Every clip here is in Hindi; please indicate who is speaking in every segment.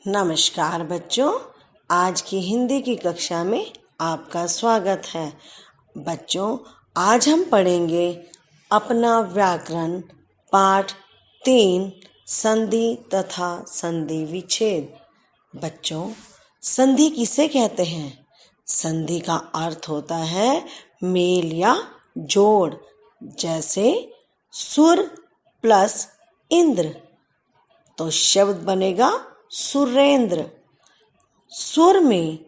Speaker 1: नमस्कार बच्चों, आज की हिंदी की कक्षा में आपका स्वागत है। बच्चों, आज हम पढ़ेंगे अपना व्याकरण पाठ 3 संधि तथा संधि विच्छेद। बच्चों, संधि किसे कहते हैं? संधि का अर्थ होता है मेल या जोड़। जैसे सुर प्लस इंद्र तो शब्द बनेगा सुरेंद्र। सुर में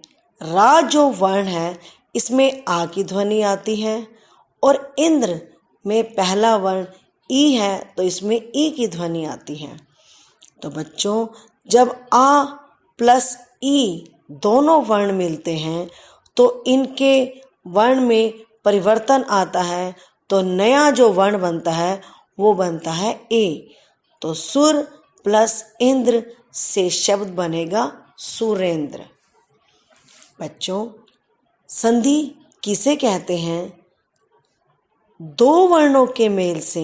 Speaker 1: रा जो वर्ण है इसमें आ की ध्वनि आती है और इंद्र में पहला वर्ण ई है तो इसमें ई की ध्वनि आती है। तो बच्चों, जब आ प्लस ई दोनों वर्ण मिलते हैं तो इनके वर्ण में परिवर्तन आता है, तो नया जो वर्ण बनता है वो बनता है ए। तो सुर प्लस इंद्र से शब्द बनेगा सुरेंद्र। बच्चों, संधि किसे कहते हैं? दो वर्णों के मेल से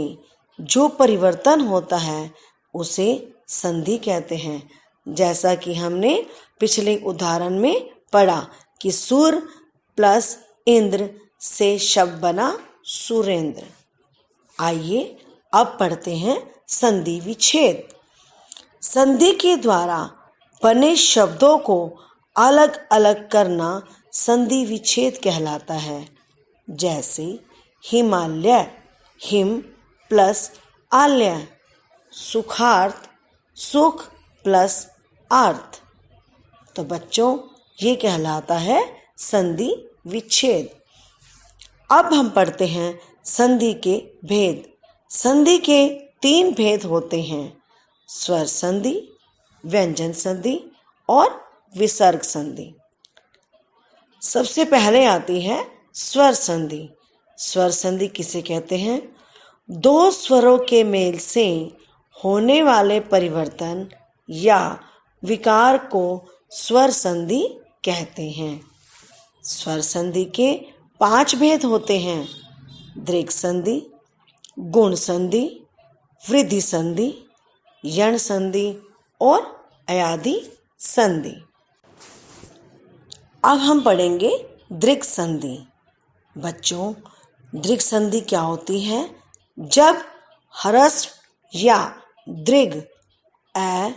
Speaker 1: जो परिवर्तन होता है उसे संधि कहते हैं। जैसा कि हमने पिछले उदाहरण में पढ़ा कि सुर प्लस इंद्र से शब्द बना सुरेंद्र। आइए अब पढ़ते हैं संधि विच्छेद। संधि के द्वारा बने शब्दों को अलग अलग करना संधि विच्छेद कहलाता है। जैसे हिमालय, हिम प्लस आलय, सुखार्थ, सुख प्लस आर्थ। तो बच्चों, ये कहलाता है संधि विच्छेद। अब हम पढ़ते हैं संधि के भेद। संधि के 3 भेद होते हैं: स्वर संधि, व्यंजन संधि और विसर्ग संधि। सबसे पहले आती है स्वर संधि। स्वर संधि किसे कहते हैं? दो स्वरों के मेल से होने वाले परिवर्तन या विकार को स्वर संधि कहते हैं। स्वर संधि के 5 भेद होते हैं: दीर्घ संधि, गुण संधि, वृद्धि संधि, यण संधि और अयादि संधि। अब हम पढ़ेंगे दीर्घ संधि। बच्चों, दीर्घ संधि क्या होती है? जब ह्रस्व या दीर्घ अ,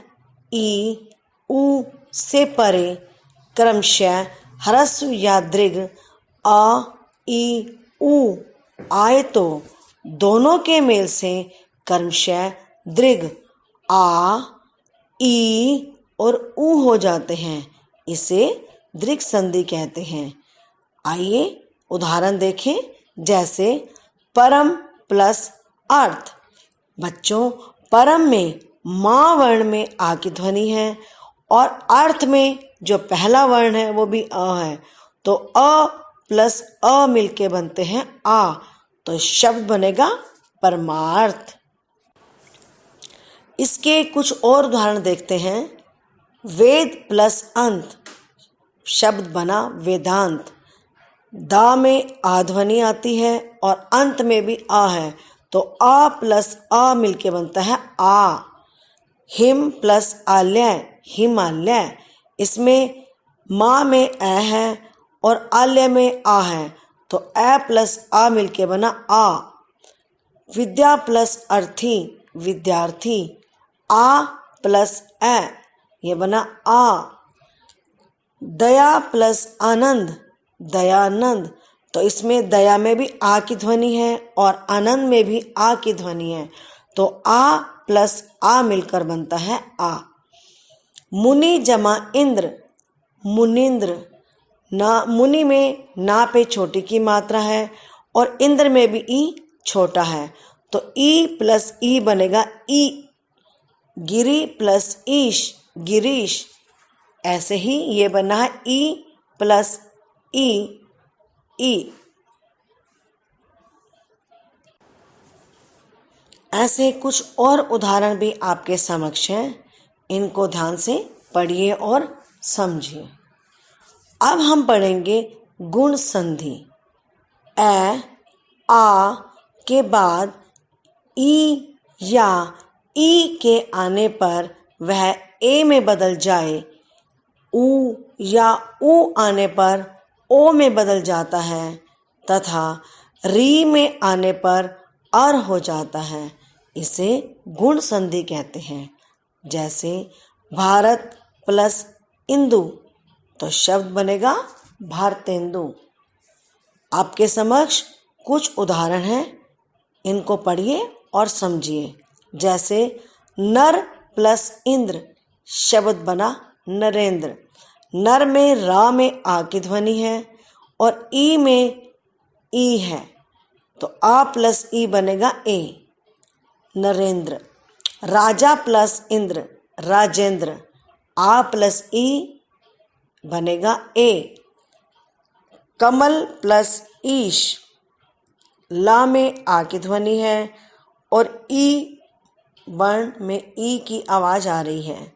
Speaker 1: ई, उ से परे क्रमशः ह्रस्व या दीर्घ अ, ई, उ आए तो दोनों के मेल से क्रमशः दीर्घ आ, ई और उ हो जाते हैं। इसे दीर्घ संधि कहते हैं। आइए उदाहरण देखें। जैसे परम प्लस अर्थ। बच्चों, परम में मां वर्ण में आ की ध्वनि है और अर्थ में जो पहला वर्ण है वो भी अ है, तो अ प्लस अ मिलके बनते हैं आ, तो शब्द बनेगा परमार्थ। इसके कुछ और उदाहरण देखते हैं। वेद प्लस अंत, शब्द बना वेदांत। दा में आ ध्वनि आती है और अंत में भी आ है, तो आ प्लस आ मिलके बनता है आ। हिम प्लस आलय, हिमालय। इसमें माँ में अ है और आलय में आ है, तो अ प्लस आ मिलके बना आ। विद्या प्लस अर्थी, विद्यार्थी। आ प्लस अ, ये बना आ। दया प्लस आनंद, दयानंद। तो इसमें दया में भी आ की ध्वनि है और आनंद में भी आ की ध्वनि है, तो आ प्लस आ मिलकर बनता है आ। मुनि जमा इंद्र, मुनिंद्र। ना मुनि में ना पे छोटी की मात्रा है और इंद्र में भी ई छोटा है, तो ई प्लस ई बनेगा ई। गिरी प्लस ईश, गिरीश। ऐसे ही ये बना है ई प्लस ई, ई। ऐसे कुछ और उदाहरण भी आपके समक्ष हैं, इनको ध्यान से पढ़िए और समझिए। अब हम पढ़ेंगे गुण संधि। अ, आ के बाद ई या ई के आने पर वह ए में बदल जाए, ऊ या ऊ आने पर ओ में बदल जाता है तथा री में आने पर अर हो जाता है, इसे गुण संधि कहते हैं। जैसे भारत प्लस इंदु तो शब्द बनेगा भारतेंदु। आपके समक्ष कुछ उदाहरण हैं, इनको पढ़िए और समझिए। जैसे नर प्लस इंद्र शब्द बना नरेंद्र। नर में रा में आ की ध्वनि है और ई में ई है, तो आ प्लस ई बनेगा ए, नरेंद्र। राजा प्लस इंद्र राजेंद्र, आ प्लस ई बनेगा ए। कमल प्लस ईश, ला में आ की ध्वनि है और ई वर्ण में ई की आवाज आ रही है,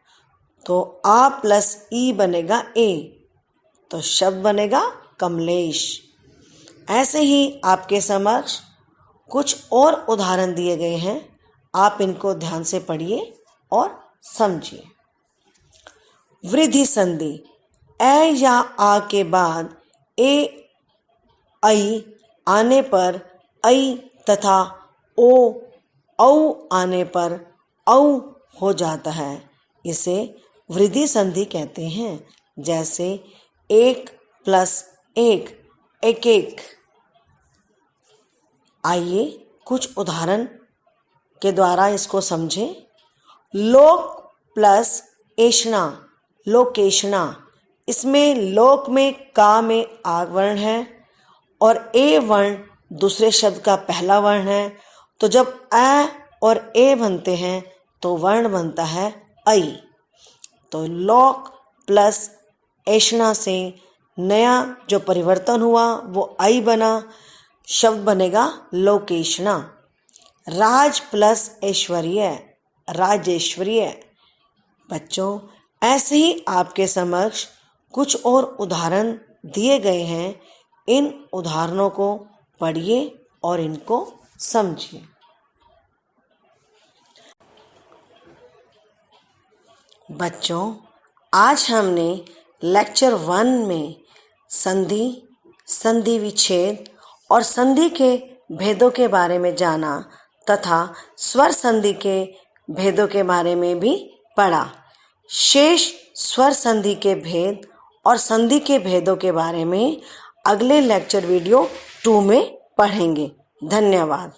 Speaker 1: तो आ प्लस ई बनेगा ए, तो शब्द बनेगा कमलेश। ऐसे ही आपके समक्ष कुछ और उदाहरण दिए गए हैं, आप इनको ध्यान से पढ़िए और समझिए। वृद्धि संधि, ए या आ के बाद ए ऐ आने पर ऐ तथा ओ औ आने पर औ हो जाता है, इसे वृद्धि संधि कहते हैं। जैसे एक प्लस एक एक एक। आइए कुछ उदाहरण के द्वारा इसको समझें। लोक प्लस एषणा लोकेशणा, इसमें लोक में का में आ वर्ण है और ए वर्ण दूसरे शब्द का पहला वर्ण है, तो जब अ और ए बनते हैं तो वर्ण बनता है ऐ। तो लोक प्लस एषणा से नया जो परिवर्तन हुआ वो ऐ बना, शब्द बनेगा लोकेशणा। राज प्लस ऐश्वर्य राजेश्वर्य। बच्चों, ऐसे ही आपके समक्ष कुछ और उदाहरण दिए गए हैं, इन उदाहरणों को पढ़िए और इनको समझिए। बच्चों, आज हमने लेक्चर 1 में संधि, संधि विच्छेद और संधि के भेदों के बारे में जाना तथा स्वर संधि के भेदों के बारे में भी पढ़ा। शेष स्वर संधि के भेद और संधि के भेदों के बारे में अगले लेक्चर वीडियो 2 में पढ़ेंगे। धन्यवाद।